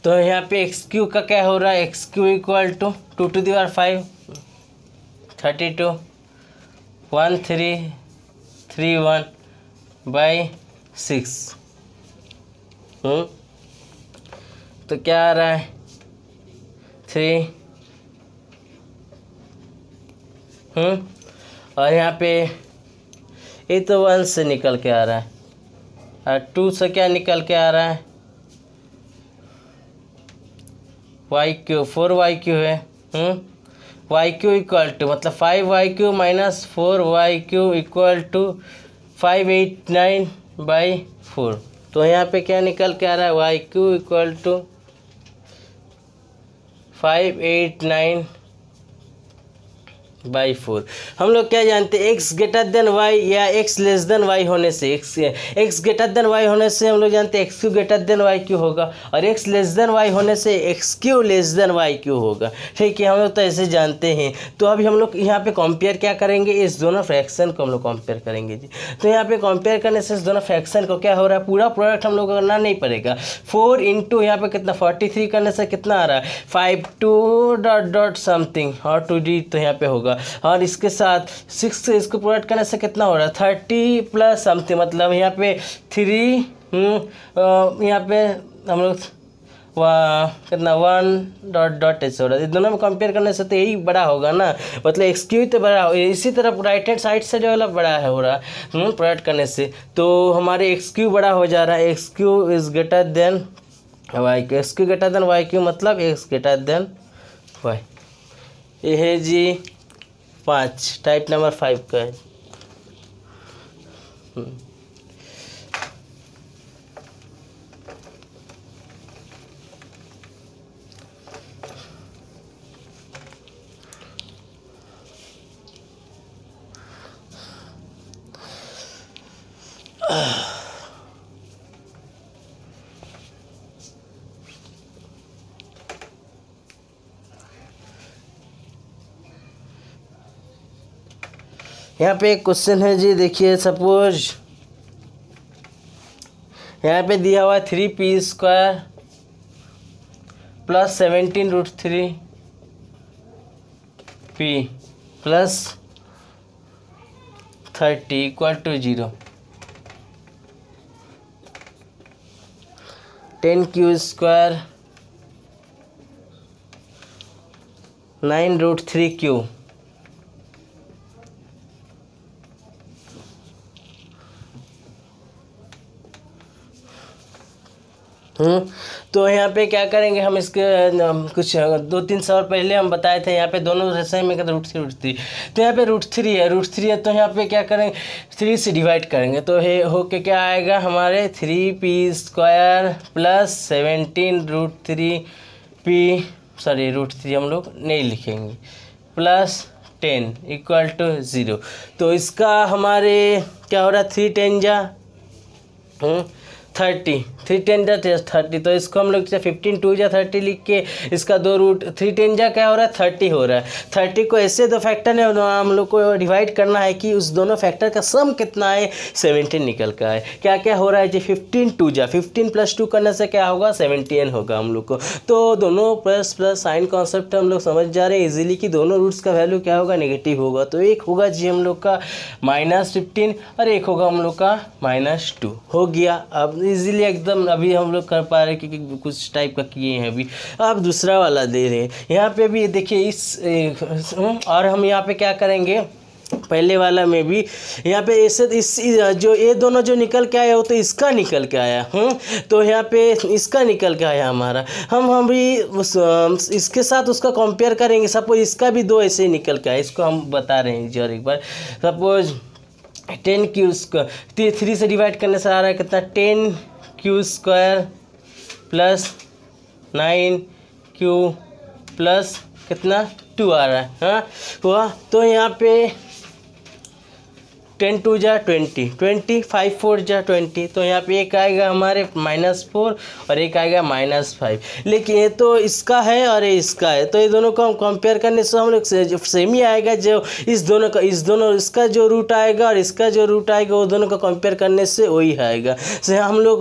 तो यहाँ पे एक्स क्यू का क्या हो रहा है, एक्स क्यू इक्वल टू 2^5 32 1331/6। तो क्या आ रहा है 3 और यहाँ पे ये तो 1 से निकल के आ रहा है और 2 से क्या निकल के आ रहा है वाई क्यू 4y क्यू है। वाई क्यू इक्वल टू मतलब 5y³ minus 4y³ equal to 589/4। तो यहाँ पे क्या निकल के आ रहा है y³ इक्वल टू 589/4। हम लोग क्या जानते हैं x ग्रेटर देन y या x लेस देन y होने से x ग्रेटर देन y होने से हम लोग जानते हैं x³ ग्रेटर देन y³ होगा और x लेस देन y होने से x³ लेस देन y³ होगा। ठीक है, हम लोग तो ऐसे जानते हैं। तो अभी हम लोग यहाँ पे कंपेयर क्या करेंगे, इस दोनों फ्रैक्शन को हम लोग कंपेयर करेंगे जी। तो यहाँ पे कंपेयर करने से इस दोनों फ्रैक्शन को क्या हो रहा है, पूरा प्रोडक्ट हम लोग को करना नहीं पड़ेगा। 4 इंटू यहाँ पे कितना 43 करने से कितना आ रहा है 52 ... समथिंग और 2d तो यहाँ पे होगा और इसके साथ 6 से इसको प्रोडक्ट करने से कितना हो रहा है 30 प्लस समथिंग मतलब यहाँ पे 3 यहाँ पे हम लोग कितना 1 ... ऐसे हो रहा है। दोनों में कंपेयर करने से तो यही बड़ा होगा ना, मतलब x³ तो बड़ा हो, इसी तरह राइट हैंड साइड से जो वाला बड़ा है हो रहा है प्रोडक्ट करने से। तो हमारे x³ बड़ा हो जा रहा है, x³ is greater than y³, x³ greater than y³ मतलब x ग्रेटर देन y। ये है जी 5 टाइप नंबर 5 का है। यहाँ पे एक क्वेश्चन है जी, देखिए सपोज यहाँ पे दिया हुआ है 3p² plus 17√3p plus 30 equal to 0। 10q² 9√3q तो यहाँ पे क्या करेंगे हम इसके कुछ 2-3 साल पहले हम बताए थे, यहाँ पे दोनों रेशे में कहते √3 तो यहाँ पे √3 है तो यहाँ पे क्या करेंगे 3 से डिवाइड करेंगे तो ये हो के क्या आएगा हमारे 3p² प्लस 17√3p सॉरी √3 हम लोग नहीं लिखेंगे प्लस 10 इक्वल टू 0। तो इसका हमारे क्या हो रहा है 3 10 जा 30 3 10 जा 30 तो इसको हम लोग 15 2 जा 30 लिख के इसका 2√3 10 जा क्या हो रहा है 30 हो रहा है। 30 को ऐसे दो फैक्टर ने हम लोग को डिवाइड करना है कि उस दोनों फैक्टर का सम कितना है 17 निकल का है। क्या क्या हो रहा है जी 15 2 जा 15 + 2 करने से क्या होगा 17 होगा हम लोग को। तो दोनों प्लस साइन कॉन्सेप्ट हम लोग समझ जा रहे हैं इजीली कि दोनों रूट्स का वैल्यू क्या होगा नेगेटिव होगा। तो एक होगा जी हम लोग का -15 और एक होगा हम लोग का -2 हो गया। अब इजीली एकदम अभी हम लोग कर पा रहे हैं क्योंकि कुछ टाइप का किए हैं अभी। अब दूसरा वाला दे रहे हैं यहाँ पे भी देखिए इस और हम यहाँ पे क्या करेंगे पहले वाला में भी यहाँ पे ऐसे इस जो ये दोनों जो निकल के आया वो तो इसका निकल के आया। तो यहाँ पे इसका निकल के आया हमारा। हम भी इसके साथ उसका कंपेयर करेंगे। सपोज इसका भी दो ऐसे ही निकल के आया, इसको हम बता रहे हैं जी और एक बार। सपोज 10 3 से डिवाइड करने से आ रहा है कितना, 10 प्लस 9 प्लस कितना 2 आ रहा है। हाँ हुआ। तो यहाँ पे 10 2 जा 20, 5 4 जा 20। तो यहाँ पे एक आएगा हमारे -4 और एक आएगा -5। लेकिन ये तो इसका है और ये इसका है, तो ये दोनों को हम कंपेयर करने से हम लोग सेम ही आएगा। जो इस दोनों इसका जो रूट आएगा और इसका जो रूट आएगा वो दोनों को कंपेयर करने से वही आएगा। से हम लोग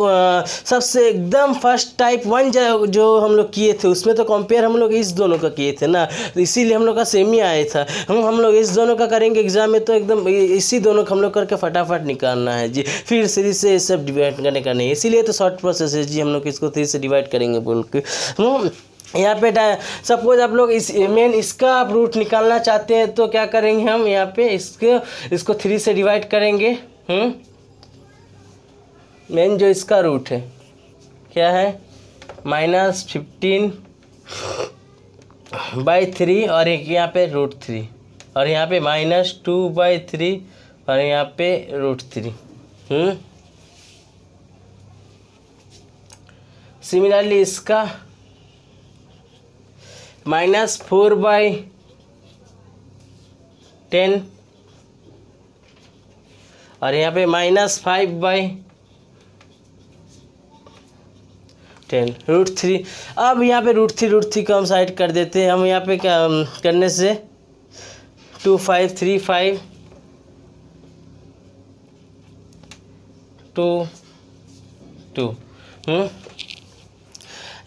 सबसे एकदम फर्स्ट टाइप 1 जो हम लोग किए थे उसमें तो कंपेयर हम लोग इस दोनों का किए थे ना, तो इसीलिए हम लोग का सेम ही आया था। हम लोग इस दोनों का करेंगे एग्जाम में तो एकदम इसी दोनों हम लोग करके फटाफट निकालना है जी। फिर 3 से सब डिवाइड करने का नहीं, इसीलिए तो शॉर्ट प्रोसेस है जी। हम लोग इसको 3 से डिवाइड करेंगे बोल के। यहाँ पे सपोज आप लोग इस इसका आप रूट निकालना चाहते हैं तो क्या करेंगे हम, यहाँ पे इसको 3 से डिवाइड करेंगे। मेन जो इसका रूट है क्या है, -15/3 और एक यहाँ पे √3 और यहाँ पे -2/3 और यहाँ पे √3। सिमिलरली इसका -4/10 और यहाँ पे -5/10 √3। अब यहाँ पे √3 को हम साइड कर देते हैं। हम यहाँ पे क्या करने से 2 5 3 5 2 2।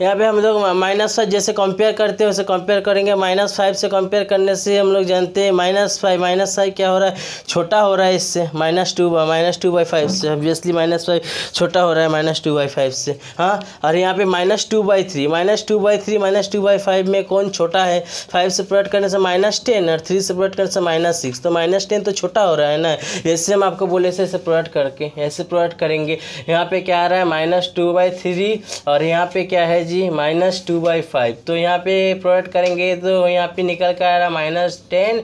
यहाँ पे हम लोग -5 जैसे कंपेयर करते हैं वैसे कंपेयर करेंगे। -5 से कंपेयर करने से हम लोग जानते हैं -5 क्या हो रहा है, छोटा हो रहा है इससे, -2/5 से। ऑब्वियसली -5 छोटा हो रहा है -2/5 से। हाँ, और यहाँ पे -2/3 -2/5 में कौन छोटा है, 5 से प्रोडक्ट करने से -10 और 3 से प्रोडक्ट करने से -6। तो -10 तो छोटा हो रहा है ना, जैसे हम आपको बोले ऐसे प्रोडक्ट करके ऐसे प्रोडक्ट करेंगे। यहाँ पे क्या आ रहा है -2/3 और यहाँ पे क्या है जी -2/5। तो यहाँ पे प्रोडक्ट करेंगे तो यहाँ पे निकल कर आ रहा -10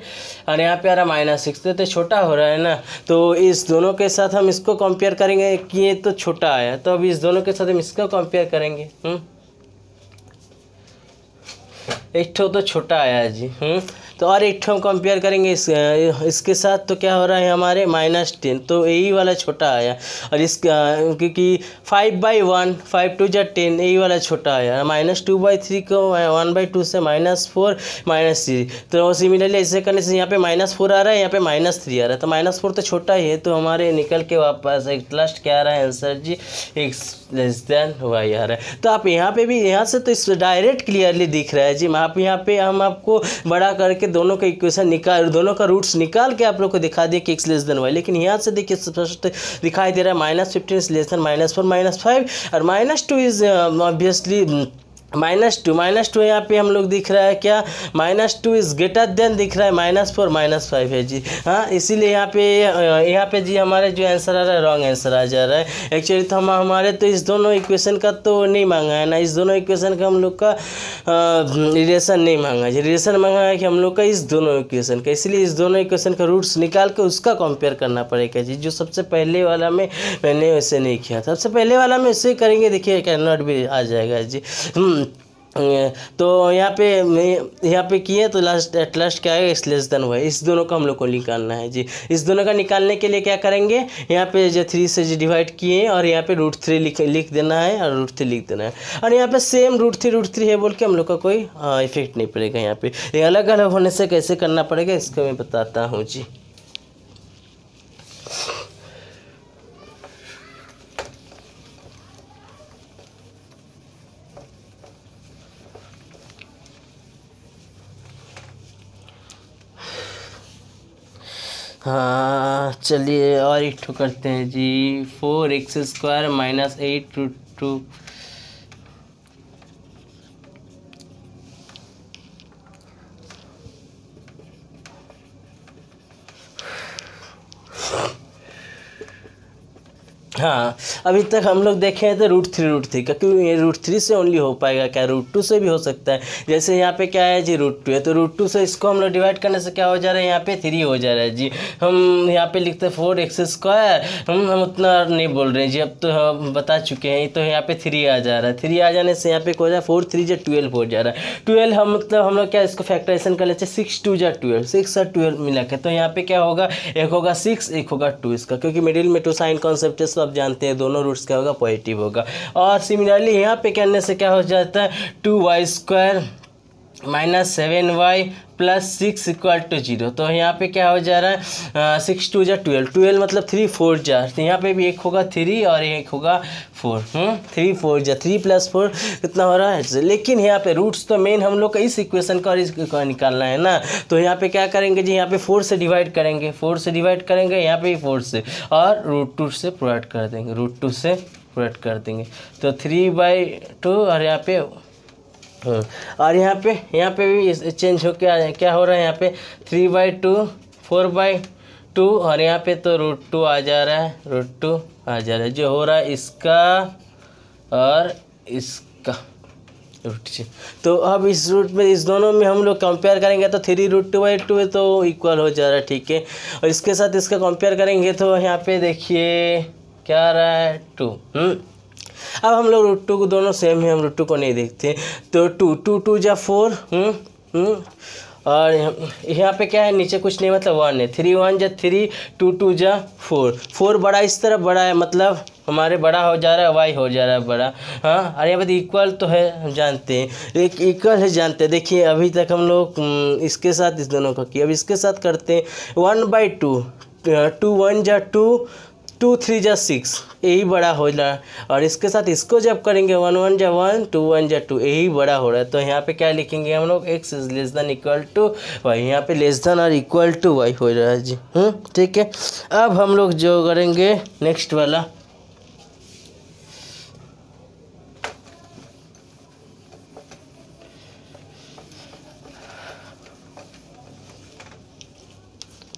और यहाँ पे आ रहा -6। तो छोटा हो रहा है ना, तो इस दोनों के साथ हम इसको कंपेयर करेंगे कि ये तो छोटा आया, तो अब इस दोनों के साथ हम इसको कंपेयर करेंगे। एक ठो तो छोटा आया है जी। तो और एक ठो हम कंपेयर करेंगे इसके साथ, तो क्या हो रहा है हमारे -10। तो यही वाला छोटा आया और इसका क्योंकि 5/1 5 2 जा 10 यही वाला छोटा आया। -2/3 को 1/2 से -4 -3। तो सिमिलरली ऐसे करने से यहाँ पे -4 आ रहा है, यहाँ पे -3 आ रहा है। तो -4 तो छोटा ही है, तो हमारे निकल के वापस एक लास्ट क्या आ रहा है आंसर जी, x y आ रहा है। तो आप यहाँ पे भी यहाँ से तो इस डायरेक्ट क्लियरली दिख रहा है जी। आप यहाँ पे हम आपको बड़ा करके दोनों का इक्वेशन निकाल, दोनों का रूट्स निकाल के आप लोग को दिखा दिया कि x y। लेकिन यहाँ से देखिए स्पष्ट दिखाई दे रहा है -15 <4 -5 और -2 इज ऑब्वियसली -2 यहाँ पे हम लोग दिख रहा है क्या, -2 इज ग्रेटर देन दिख रहा है -4 -5 है जी। हाँ, इसीलिए यहाँ पे जी हमारे जो आंसर आ रहा है रॉन्ग आंसर आ जा रहा है। एक्चुअली तो हमारे तो इस दोनों इक्वेशन का तो नहीं मांगा है ना, इस दोनों इक्वेशन का हम लोग का रिलेशन नहीं मांगा है, रिलेशन मांगा है कि हम लोग का इस दोनों इक्वेशन का। इसलिए इस दोनों इक्वेशन का रूट्स निकाल के उसका कंपेयर करना पड़ेगा जी। जो सबसे पहले वाला में मैंने वैसे नहीं किया था, सबसे पहले वाला में वैसे करेंगे, देखिए कैन नॉट भी आ जाएगा जी। तो यहाँ पे किए तो एट लास्ट क्या है, x y। इस दोनों का हम लोग को निकालना है जी। इस दोनों का निकालने के लिए क्या करेंगे, यहाँ पे जो 3 से डिवाइड किए और यहाँ पे √3 लिख देना है और √3 लिख देना है। और यहाँ पे सेम √3 है बोल के हम लोग का कोई इफेक्ट नहीं पड़ेगा। यहाँ पे अलग अलग होने से कैसे करना पड़ेगा इसको मैं बताता हूँ जी। हाँ चलिए और एक ठो करते हैं जी। 4x² - 8√2 हाँ, अभी तक हम लोग देखे हैं तो √3 का, क्यों ये √3 से ओनली हो पाएगा क्या, √2 से भी हो सकता है। जैसे यहाँ पे क्या है जी √2 है, तो √2 से इसको हम लोग डिवाइड करने से क्या हो जा रहा है, यहाँ पे 3 हो जा रहा है जी। हम यहाँ पे लिखते हैं 4x², हम उतना नहीं बोल रहे हैं जी, अब तो हम बता चुके हैं। तो यहाँ पे 3 आ जा रहा है, 3 आ जाने से यहाँ पे हो जा 4 3 जा 12 हो जा रहा है। 12 हम मतलब हम लोग क्या इसको फैक्टराइजेशन कर लेते हैं, 6 2 जा 12, 6 और 12 मिला के। तो यहाँ पे क्या होगा, एक होगा 6, एक होगा 2 इसका, क्योंकि मिडिल में 2 साइन कॉन्सेप्ट है, सब जानते हैं, दोनों रूट्स क्या होगा, पॉजिटिव होगा। और सिमिलरली यहाँ पे करने से क्या हो जाता है, 2y² - 7y + 6 = 0। तो यहाँ पे क्या हो जा रहा है, 6 2 जा 12, 12 मतलब 3 4 जा, तो यहाँ पे भी एक होगा 3 और एक होगा 4, 3 4 जा, 3 + 4 कितना हो रहा है। लेकिन यहाँ पे रूट्स तो मेन हम लोग का इस इक्वेशन का और इसका निकालना है ना। तो यहाँ पे क्या करेंगे जी, यहाँ पे 4 से डिवाइड करेंगे, 4 से डिवाइड करेंगे, यहाँ पे भी 4 से, और √2 से प्रोवाइड कर देंगे, √2 से प्रोवाइड कर देंगे। तो 3/2 और यहाँ पे और यहाँ पे भी चेंज हो क्या हो रहा है, यहाँ पे 3/2 4/2 और यहाँ पे तो √2 आ जा रहा है, √2 आ जा रहा है, जो हो रहा है इसका और इसका √2। तो अब इस रूट में, इस दोनों में हम लोग कंपेयर करेंगे तो 3√2/2 तो इक्वल हो जा रहा है, ठीक है। और इसके साथ इसका कंपेयर करेंगे तो यहाँ पे देखिए क्या आ रहा है, 2। अब हम लोग √2 को, दोनों सेम है, हम √2 को नहीं देखते। तो 2 2 जा 4, और यहाँ पे क्या है, नीचे कुछ नहीं मतलब 1 है, 3 1 जा 3, 2 2 जा 4, 4 बड़ा इस तरफ बड़ा है, मतलब हमारे बड़ा हो जा रहा है, y हो जा रहा है बड़ा। हाँ, और यहाँ पे इक्वल तो है, हम जानते हैं, एक इक्वल है जानते हैं। देखिए अभी तक हम लोग इसके साथ इस दोनों का किया, अब इसके साथ करते हैं 1/2, 2 1 जा 2, 2 3 जा 6, यही बड़ा हो रहा है। और इसके साथ इसको जब करेंगे 1 1 जा 1, 2 1 जा 2, यही बड़ा हो रहा है। तो यहाँ पे क्या लिखेंगे हम लोग, x < y, यहाँ पे लेस देन और इक्वल टू y हो रहा है जी। ठीक है। अब हम लोग जो करेंगे नेक्स्ट वाला,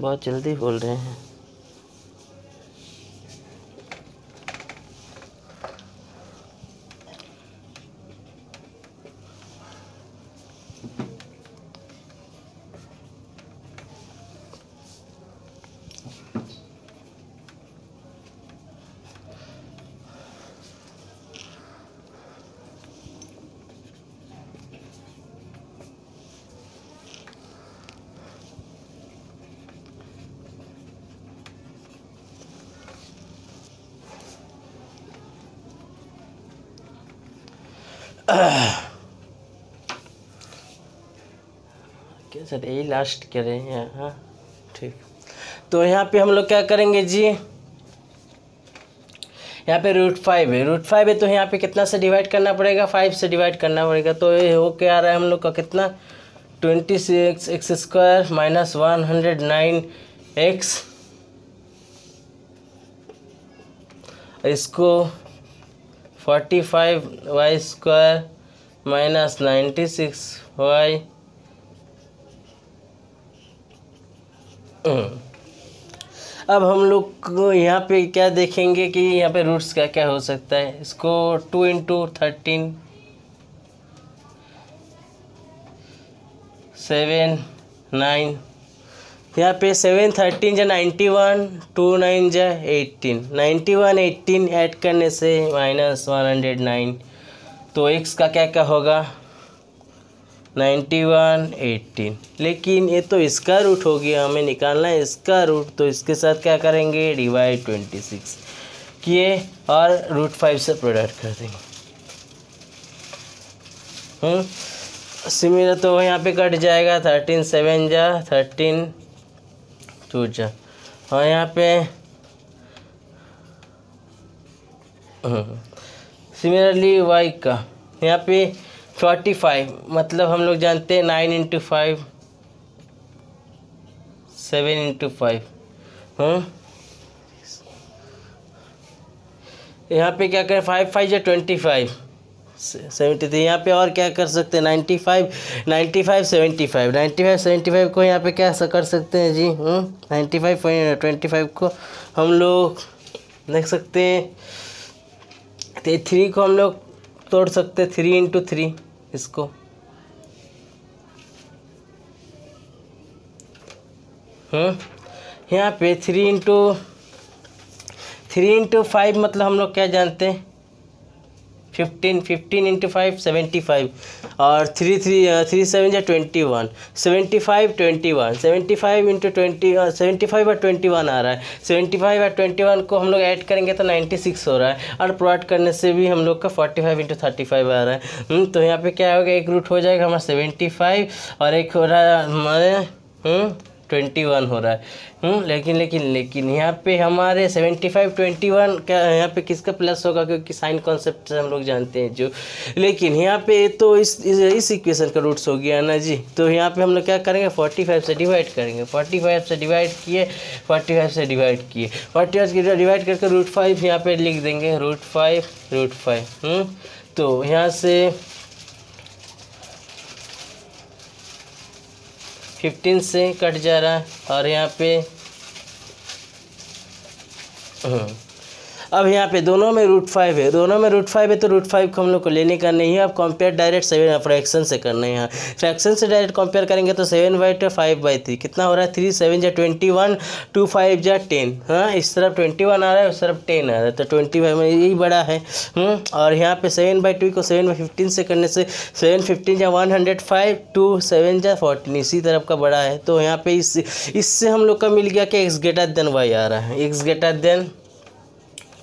बहुत जल्दी बोल रहे हैं। क्या सर, यही लास्ट कर रहे हैं। हाँ ठीक। तो यहाँ पे हम लोग क्या करेंगे जी, यहाँ पे √5 है, √5 है, तो यहाँ पे कितना से डिवाइड करना पड़ेगा, 5 से डिवाइड करना पड़ेगा। तो ये हो क्या आ रहा है हम लोग का, कितना 26x² - 109x, इसको 45y² - 96y। अब हम लोग को यहाँ पे क्या देखेंगे कि यहाँ पे रूट्स क्या क्या हो सकता है। इसको 2 × 13 7 9, यहाँ पे 7 13 जा 91, 2 9 जा 18, 91 18 ऐड करने से -109। तो x का क्या क्या होगा, 91 18। लेकिन ये तो इसका रूट हो गया, हमें निकालना है इसका रूट। तो इसके साथ क्या करेंगे, डिवाइड 26 किए और √5 से प्रोडक्ट कर देंगे। सिमिलर तो यहाँ पे कट जाएगा, 13 7 जा 13 2 जा, और यहाँ पे सिमिलरली y का यहाँ पे 45, मतलब हम लोग जानते हैं 9 × 5 7 × 5। यहाँ पे क्या करें, 5 5 जा 25 73। यहाँ पे और क्या कर सकते हैं, 95 75 को यहाँ पे क्या कर सकते हैं जी, 95 25 को हम लोग देख सकते हैं। तो 3 को हम लोग तोड़ सकते हैं 3 × 3 इसको। यहाँ पे 3 × 5 मतलब हम लोग क्या जानते हैं 15 × 5 75 और 3 7 या 21 75 21 75 × 20 75 और 21 आ रहा है। 75 और 21 को हम लोग ऐड करेंगे तो 96 हो रहा है और प्रोवाइड करने से भी हम लोग का 45 × 35 आ रहा है। तो यहाँ पे क्या होगा, एक रूट हो जाएगा हमारा 75 और एक हो रहा है हमारे 21 हो रहा है। लेकिन यहाँ पे हमारे 75 21 का यहाँ पे किसका प्लस होगा, क्योंकि साइन कॉन्सेप्ट से हम लोग जानते हैं जो। लेकिन यहाँ पे तो इस इक्वेशन का रूट्स हो गया ना जी। तो यहाँ पे हम लोग क्या करेंगे 45 से डिवाइड करेंगे। 45 से डिवाइड किए 45 से डिवाइड किए 45 से डिवाइड करके √5 यहाँ पे लिख देंगे √5 तो यहाँ से 15 से कट जा रहा है और यहाँ पे अब यहाँ पे दोनों में √5 है, दोनों में √5 है तो √5 को हम लोग को लेने का नहीं है। अब कंपेयर डायरेक्ट 7 फ्रैक्शन से करना है। यहाँ फ्रैक्शन से डायरेक्ट कंपेयर करेंगे तो 7/2 5/3 कितना हो रहा है 3 7 जा 21 2 5 जा 10। हाँ, इस तरफ 21 आ रहा है, उस तरफ 10 आ रहा है तो 25 में यही बड़ा है। और यहाँ पे 7/2 को 7/15 से करने से 7 15 जा 105 2 7 जा 14 इसी तरफ का बड़ा है। तो यहाँ पे इससे हम लोग का मिल गया कि x > y आ रहा है, x >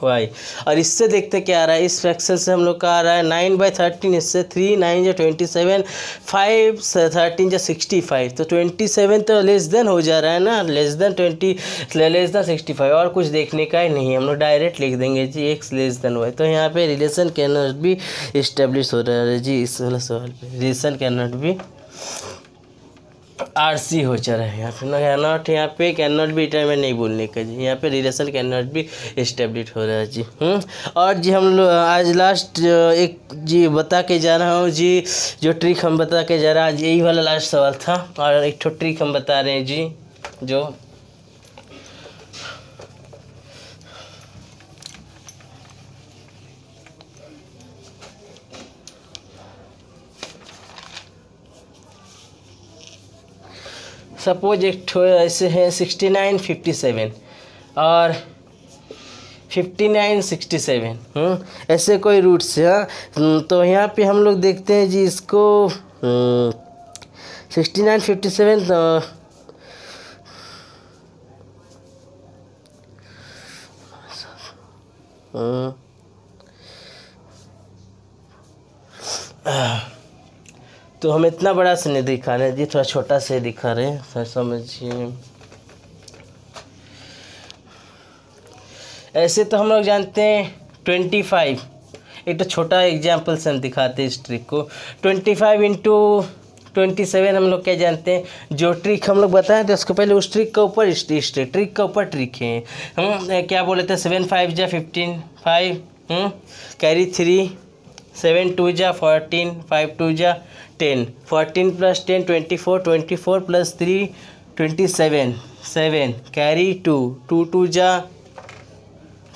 y। और इससे देखते क्या आ रहा है, इस फ्रैक्शन से हम लोग का आ रहा है 9/13, इससे 3 9 जा 27 5 13 जा 65 तो 27 तो लेस देन हो जा रहा है ना, लेस देन 65 और कुछ देखने का ही नहीं, हम लोग डायरेक्ट लिख देंगे जी x y। तो यहाँ पे relation can not be establish हो रहा है जी। इस वाला सवाल पे relation can not be RC हो जा रहा है यहाँ पे ना, नॉट यहाँ पे कैन नॉट बी डिटरमाइन नहीं बोलने का जी। यहाँ पे relation can not be establish हो रहा है जी। और जी हम लोग आज लास्ट एक जी बता के जा रहा हूँ जी, जो ट्रिक हम बता के जा रहा हूँ आज यही वाला लास्ट सवाल था। और एक ठो ट्रिक हम बता रहे हैं जी, जो सपोज एक ठो ऐसे है 69 57 और 59 67 ऐसे कोई रूट्स है। तो यहाँ पे हम लोग देखते हैं जी इसको 69 57 तो हम इतना बड़ा से नहीं दिखा रहे जी, थोड़ा छोटा से दिखा रहे हैं, सर समझिए। ऐसे तो हम लोग जानते हैं 25, एक तो छोटा एग्जाम्पल से हम दिखाते हैं इस ट्रिक को। 25 × 27 हम लोग क्या जानते हैं, जो ट्रिक हम लोग बताए थे उसको पहले उस ट्रिक के ऊपर इस ट्रिक के ऊपर ट्रिक है। हम क्या बोले थे 7 5 जा 15 5 कैरी 3 7 2 जा 14 5 2 जा 10 14 + 10 24 24 + 3 27 7 कैरी 2 2 2 जा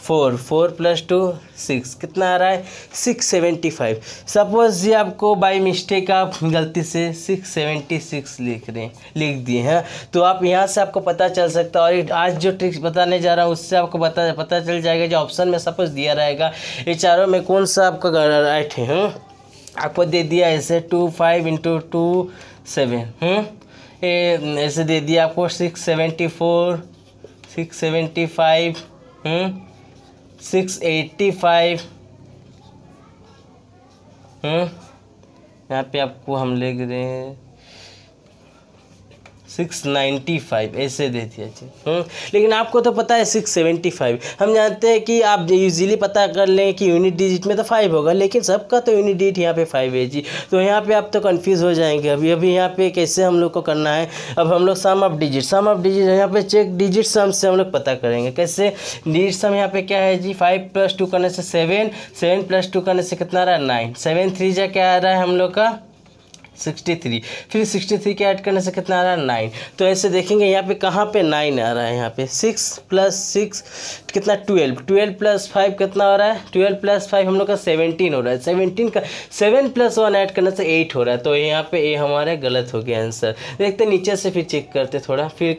4 4 + 2 6 कितना आ रहा है 675। सपोज जी आपको बाय मिस्टेक आप गलती से 676 लिख दिए हैं, तो आप यहाँ से आपको पता चल सकता है। और आज जो ट्रिक्स बताने जा रहा हूँ उससे आपको पता चल जाएगा, जो ऑप्शन में सपोज दिया रहेगा ये चारों में कौन सा आपका राइट है। आपको दे दिया ऐसे 2 5 × 2 7 ऐसे दे दिया आपको 674 675 685 यहाँ पे आपको हम लिख रहे हैं 695 ऐसे दे दिया जी। लेकिन आपको तो पता है 675, हम जानते हैं कि आप इजीली पता कर लें कि यूनिट डिजिट में तो 5 होगा, लेकिन सबका तो यूनिट डिजिट यहाँ पे 5 है जी। तो यहाँ पे आप तो कंफ्यूज हो जाएंगे। अभी यहाँ पे कैसे हम लोग को करना है, अब हम लोग सम ऑफ डिजिट यहाँ पे चेक डिजिट सम से हम लोग पता करेंगे कैसे। डिजिट सम यहाँ पे क्या है जी 5 + 2 करने से 7 7 + 2 करने से कितना आ रहा है 9 7 3 जा क्या आ रहा है हम लोग का 63, फिर 63 के ऐड करने से कितना आ रहा है 9। तो ऐसे देखेंगे यहाँ पे कहाँ पे 9 आ रहा है, यहाँ पे 6 + 6 कितना 12, 12 + 5 कितना हो रहा है, 12 + 5 हम लोग का 17 हो रहा है, 17 का 7 + 1 ऐड करने से 8 हो रहा है। तो यहाँ पे ए हमारा गलत हो गया आंसर। देखते नीचे से फिर चेक करते थोड़ा, फिर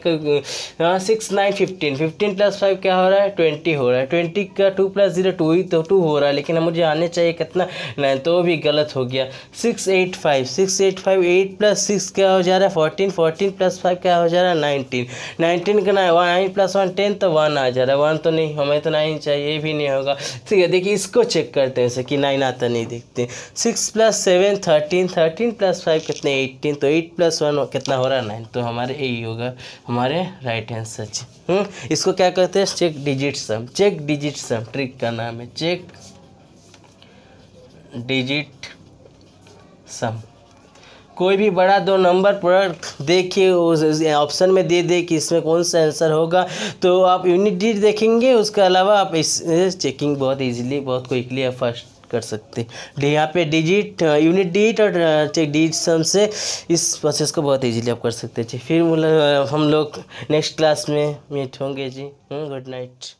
6 9 15, 15 + 5 क्या हो रहा है 20 हो रहा है, 20 का 2 + 0 2 ही तो 2 हो रहा है, लेकिन मुझे आने चाहिए कितना 9, तो भी गलत हो गया। 685, 685 8 + 6 क्या हो जा रहा है 14, 14 + 5 क्या हो जा रहा है 19, 19 का 9 + 1 10 तो 1 आ जा रहा है, 1 तो नहीं, हमें तो 9 चाहिए, ये भी नहीं होगा। ठीक है, देखिए इसको चेक करते हैं ऐसे कि 9 आता नहीं, देखते 6 + 7 13, 13 + 5 कितने 18, तो 8 + 1 कितना हो रहा है 9, तो हमारे यही होगा हमारे राइट आंसर। इसको क्या कहते हैं check digit sum, check digit sum trick का नाम है, चेक डिजिट सम। कोई भी बड़ा दो नंबर प्रोडक्ट देखिए उस ऑप्शन में दे दे कि इसमें कौन सा आंसर होगा, तो आप यूनिट डिजिट देखेंगे, उसके अलावा आप इस चेकिंग बहुत इजीली बहुत क्विकली आप फर्स्ट कर सकते हैं। यहाँ पे डिजिट यूनिट डिजिट और चेक डिजिट सम से इस प्रोसेस को बहुत इजीली आप कर सकते हैं जी। फिर हम लोग नेक्स्ट क्लास में मीट होंगे जी। Good night.